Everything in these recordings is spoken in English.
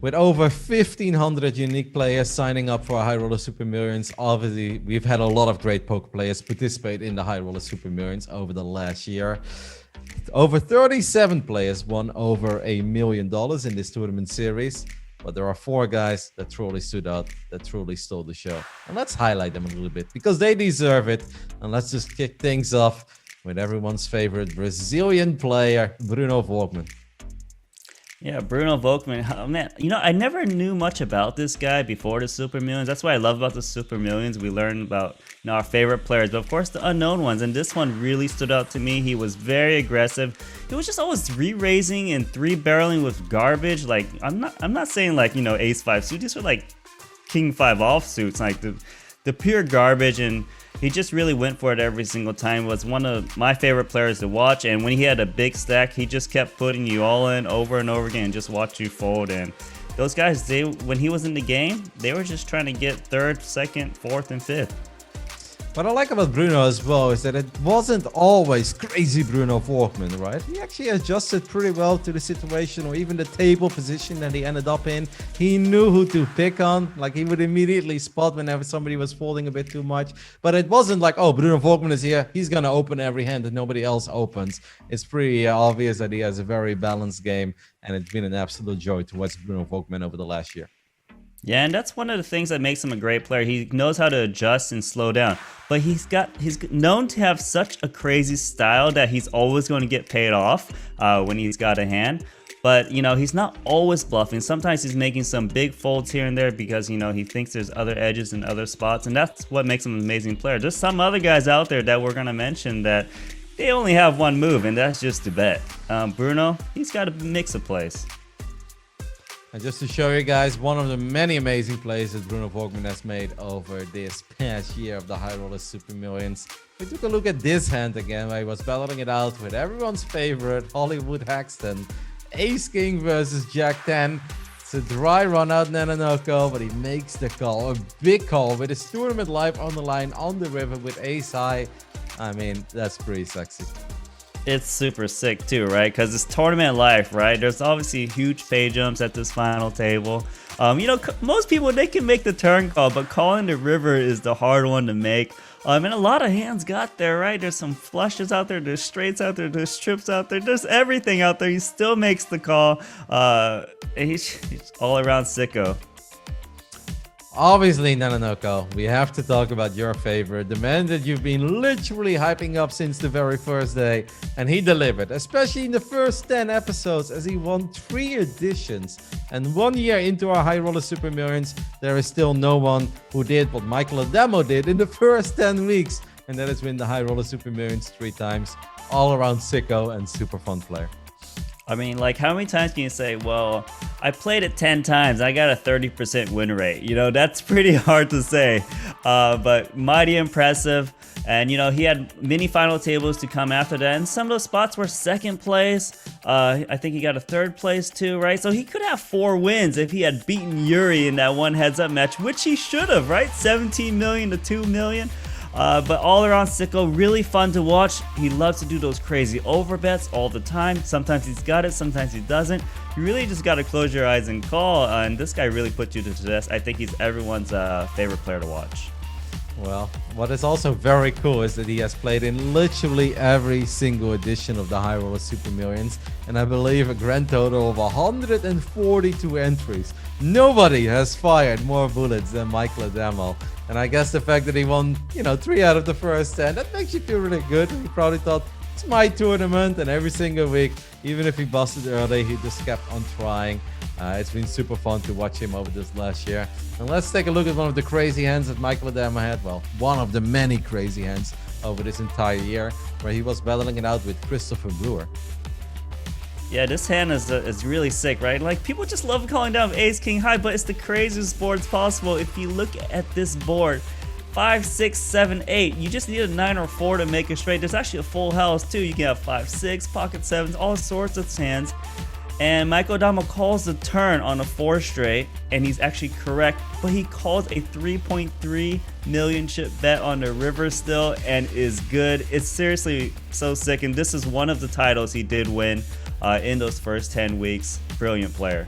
with over 1,500 unique players signing up for High Roller Super Millions. Obviously, we've had a lot of great poker players participate in the High Roller Super Millions over the last year. Over 37 players won over $1 million in this tournament series. But there are 4 guys that truly stood out, that truly stole the show. And let's highlight them a little bit because they deserve it. And let's just kick things off with everyone's favorite Brazilian player, Bruno Volkmann. Yeah, Bruno Volkmann. Oh, man, I never knew much about this guy before the Super Millions. That's what I love about the Super Millions. We learn about our favorite players, but of course the unknown ones. And this one really stood out to me. He was very aggressive. He was just always re-raising and 3-barreling with garbage. Like I'm not saying like Ace 5 suit. These were like King 5 offsuits, like the pure garbage. And he just really went for it every single time. Was one of my favorite players to watch. And when he had a big stack, he just kept putting you all in over and over again, and just watch you fold. And those guys, when he was in the game, they were just trying to get 3rd, 2nd, 4th, and 5th. What I like about Bruno as well is that it wasn't always crazy Bruno Volkmann, right? He actually adjusted pretty well to the situation or even the table position that he ended up in. He knew who to pick on. Like he would immediately spot whenever somebody was folding a bit too much. But it wasn't like, oh, Bruno Volkmann is here. He's going to open every hand that nobody else opens. It's pretty obvious that he has a very balanced game. And it's been an absolute joy to watch Bruno Volkmann over the last year. Yeah, and that's one of the things that makes him a great player. He knows how to adjust and slow down. But he's known to have such a crazy style that he's always going to get paid off when he's got a hand. But, he's not always bluffing. Sometimes he's making some big folds here and there because, he thinks there's other edges in other spots. And that's what makes him an amazing player. There's some other guys out there that we're going to mention that they only have one move, and that's just to bet. Bruno, he's got a mix of plays. And just to show you guys one of the many amazing plays that Bruno Volkmann has made over this past year of the High Roller Super Millions, we took a look at this hand again where he was battling it out with everyone's favorite Hollywood Haxton. Ace King versus Jack 10. It's a dry run out Nanonoko, but he makes the call. A big call with his tournament life on the line on the river with Ace High. I mean, that's pretty sexy. It's super sick too, right? Because it's tournament life, right? There's obviously huge pay jumps at this final table. Most people, they can make the turn call, but calling the river is the hard one to make. And a lot of hands got there, right? There's some flushes out there, there's straights out there, there's trips out there, there's everything out there. He still makes the call. He's all around sicko. Obviously, Nanonoko, we have to talk about your favorite, the man that you've been literally hyping up since the very first day, and he delivered, especially in the first 10 episodes as he won 3 editions. And 1 year into our High Roller Super Millions, there is still no one who did what Michael Adamo did in the first 10 weeks, and that is win the High Roller Super Millions 3 times. All around sicko and super fun player. I mean, like, how many times can you say, well, I played it 10 times, I got a 30% win rate? That's pretty hard to say, but mighty impressive. And, he had mini final tables to come after that. And some of those spots were 2nd place. I think he got a 3rd place too, right? So he could have 4 wins if he had beaten Yuri in that one heads-up match, which he should have, right? 17 million to 2 million. But all around sicko, really fun to watch. He loves to do those crazy overbets all the time. Sometimes he's got it, sometimes he doesn't. You really just got to close your eyes and call. And this guy really put you to the test. I think he's everyone's favorite player to watch. Well, what is also very cool is that he has played in literally every single edition of the High Roller Super Millions, and I believe a grand total of 142 entries. Nobody has fired more bullets than Michael Adamo. And I guess the fact that he won, 3 out of the first 10, that makes you feel really good. He probably thought, it's my tournament, and every single week, even if he busted early, he just kept on trying. It's been super fun to watch him over this last year. And let's take a look at one of the crazy hands that Michael Adamo had. Well, one of the many crazy hands over this entire year, where he was battling it out with Christopher Brewer. Yeah, this hand is really sick, right? Like, people just love calling down Ace King High, but it's the craziest boards possible. If you look at this board, 5, 6, 7, 8. You just need a 9 or 4 to make it straight. There's actually a full house too. You can have 5, 6, pocket 7s, all sorts of hands. And Michael Adamo calls the turn on a 4 straight, and he's actually correct, but he calls a 3.3 million chip bet on the river still and is good. It's seriously so sick, and this is one of the titles he did win in those first 10 weeks. Brilliant player.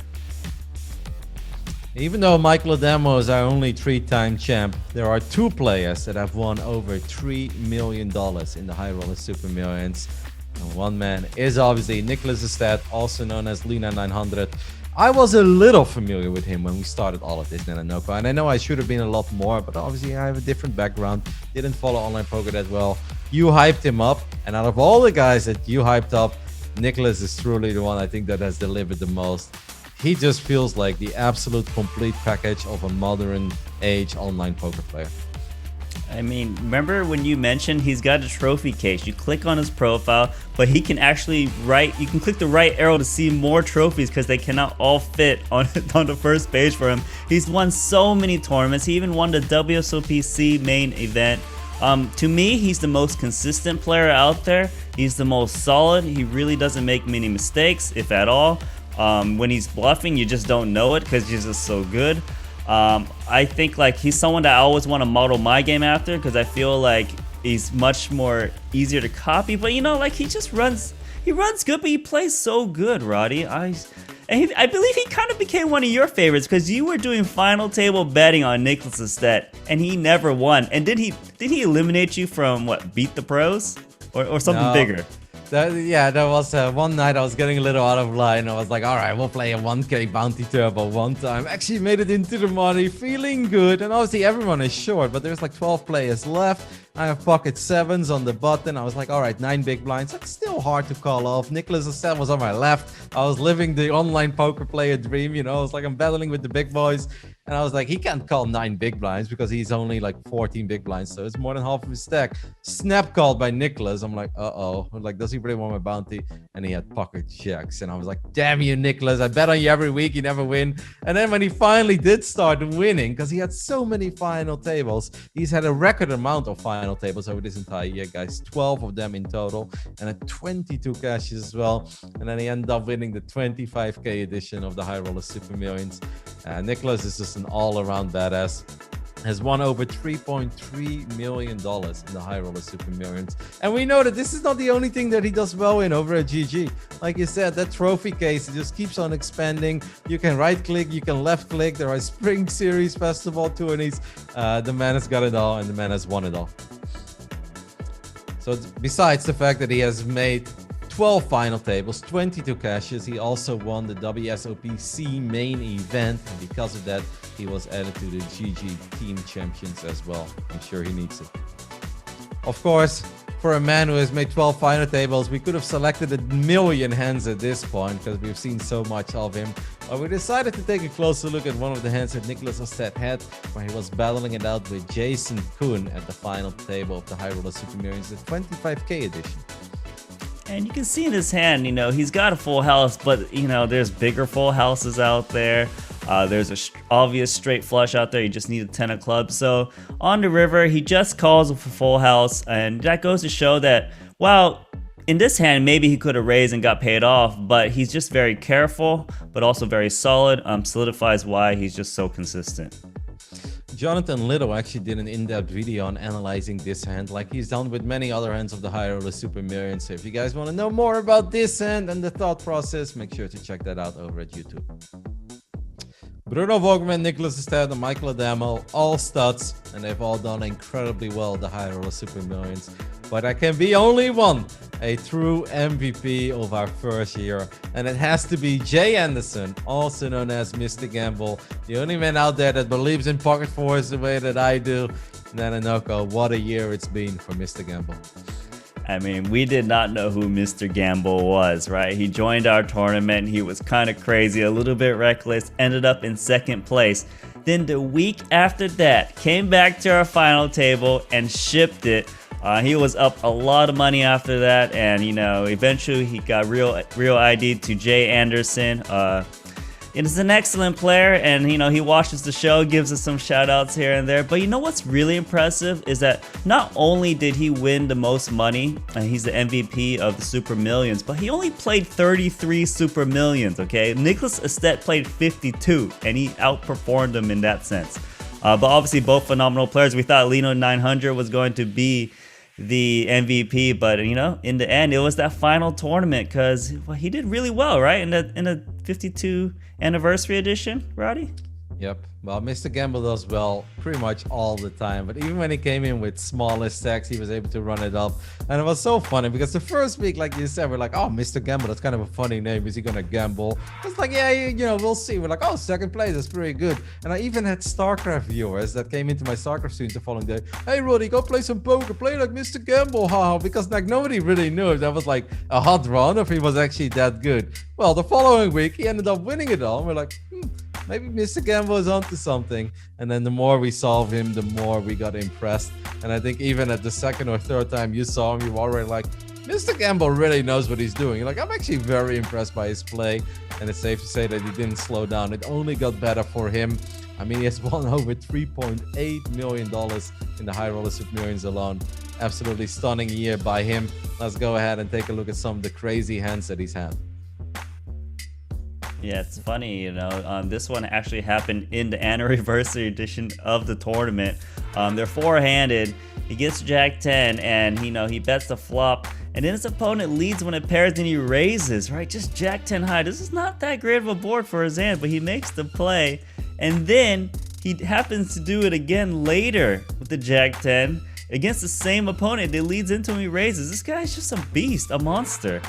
Even though Michael Adamo is our only three-time champ, there are two players that have won over $3 million in the High Roller Super Millions. And one man is obviously Nicholas Estet, also known as Lena 900. I was a little familiar with him when we started all of this, Nanonoko, and I know I should have been a lot more, but obviously I have a different background, didn't follow online poker that well. You hyped him up, and out of all the guys that you hyped up, Nicholas is truly the one I think that has delivered the most. He just feels like the absolute complete package of a modern age online poker player. I mean, remember when you mentioned he's got a trophy case? You click on his profile, but he can actually you can click the right arrow to see more trophies because they cannot all fit on the first page for him. He's won so many tournaments. He even won the WSOPC main event. To me, he's the most consistent player out there. He's the most solid. He really doesn't make many mistakes, if at all. When he's bluffing, you just don't know it because he's just so good. I think like he's someone that I always want to model my game after because I feel like he's much more easier to copy. But you know, like he runs good, but he plays so good, Roddy. I believe he kind of became one of your favorites because you were doing final table betting on Nicholas Estet and he never won. And did he eliminate you from what, Beat the Pros or something bigger? That was one night I was getting a little out of line. I was like, all right, we'll play a 1K bounty turbo one time. Actually made it into the money, feeling good. And obviously everyone is short, but there's like 12 players left. I have pocket sevens on the button. I was like, all right, 9 big blinds. That's still hard to call off. Nicholas Estet was on my left. I was living the online poker player dream, you know. I was like, I'm battling with the big boys. And I was like, he can't call 9 big blinds because he's only like 14 big blinds. So it's more than half of his stack. Snap called by Nicholas. I'm like, uh-oh. Like, does he really want my bounty? And he had pocket jacks. And I was like, damn you, Nicholas. I bet on you every week. You never win. And then when he finally did start winning, because he had so many final tables, he's had a record amount of final tables over this entire year, guys. 12 of them in total. And at 22 cashes as well. And then he ended up winning the 25K edition of the High Roller Super Millions. Nicholas is just an all-around badass. Has won over $3.3 million in the High Roller Super Millions. And we know that this is not the only thing that he does well in over at GG. Like you said, that trophy case, it just keeps on expanding. You can right-click, you can left-click. There are Spring Series Festival tourneys. The man has got it all, and the man has won it all. So besides the fact that he has made 12 final tables, 22 cashes, he also won the WSOPC main event, and because of that, he was added to the GG Team Champions as well. I'm sure he needs it. Of course, for a man who has made 12 final tables, we could have selected a million hands at this point because we've seen so much of him. But we decided to take a closer look at one of the hands that Nicholas Estet had, where he was battling it out with Jason Kuhn at the final table of the High Roller Super Millions, the 25K edition. And you can see in his hand, you know, he's got a full house, but, you know, there's bigger full houses out there. There's an obvious straight flush out there. You just need a 10 of clubs. So on the river, he just calls with a full house. And that goes to show that, well, in this hand, maybe he could have raised and got paid off, but he's just very careful, but also very solid. Solidifies why he's just so consistent. Jonathan Little actually did an in-depth video on analyzing this hand, like he's done with many other hands of the High Roller Super Millions. So if you guys want to know more about this hand and the thought process, make sure to check that out over at YouTube. Bruno Vogelmann, Nicholas Estet, and Michael Adamo, all studs, and they've all done incredibly well at the High Roller Super Millions. But there can be only one, a true MVP of our first year, and it has to be Jay Anderson, also known as Mr. Gamble, the only man out there that believes in pocket fours the way that I do. Nanonoko, what a year it's been for Mr. Gamble. I mean, we did not know who Mr. Gamble was, right? He joined our tournament. He was kind of crazy, a little bit reckless, ended up in second place. Then the week after that, came back to our final table and shipped it. He was up a lot of money after that, and you know, eventually he got real ID to Jay Anderson. Is an excellent player, and you know, he watches the show, gives us some shout outs here and there. But you know what's really impressive is that not only did he win the most money, and he's the MVP of the Super Millions, but he only played 33 Super Millions, okay? Nicholas Estet played 52, and he outperformed him in that sense. But obviously both phenomenal players. We thought Leno 900 was going to be the MVP, but you know, in the end, it was that final tournament because he did really well, right? In the 52 anniversary edition, Roddy? Yep. Well, Mr. Gamble does well pretty much all the time. But even when he came in with smaller stacks, he was able to run it up. And it was so funny because the first week, like you said, we're like, oh, Mr. Gamble, that's kind of a funny name. Is he going to gamble? It's like, yeah, we'll see. We're like, oh, second place, that's pretty good. And I even had StarCraft viewers that came into my StarCraft stream the following day. Hey, Roddy, go play some poker. Play like Mr. Gamble, haha. Because like nobody really knew if that was like a hot run or if he was actually that good. Well, the following week, he ended up winning it all. And we're like, maybe Mr. Gamble is onto something. And then the more we saw of him, the more we got impressed. And I think even at the second or third time you saw him, you were already like, Mr. Gamble really knows what he's doing. You're like, I'm actually very impressed by his play. And it's safe to say that he didn't slow down. It only got better for him. I mean, he has won over $3.8 million in the High Roller Super Millions alone. Absolutely stunning year by him. Let's go ahead and take a look at some of the crazy hands that he's had. Yeah, it's funny, this one actually happened in the anniversary edition of the tournament. They're four-handed. He gets Jack 10, and he bets the flop, and then his opponent leads when it pairs, and he raises, right? Just Jack 10 high. This is not that great of a board for his hand, but he makes the play, and then he happens to do it again later with the Jack 10 against the same opponent. They leads into him, he raises. This guy's just a beast, a monster.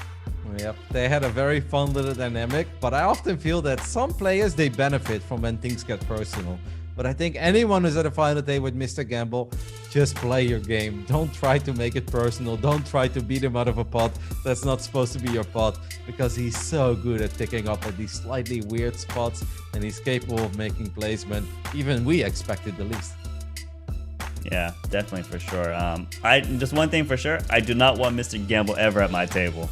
Yep, they had a very fun little dynamic, but I often feel that some players, they benefit from when things get personal. But I think anyone who's at a final day with Mr. Gamble, just play your game. Don't try to make it personal. Don't try to beat him out of a pot that's not supposed to be your pot, because he's so good at picking up at these slightly weird spots, and he's capable of making plays when even we expected the least. Yeah, definitely, for sure. Just one thing for sure, I do not want Mr. Gamble ever at my table.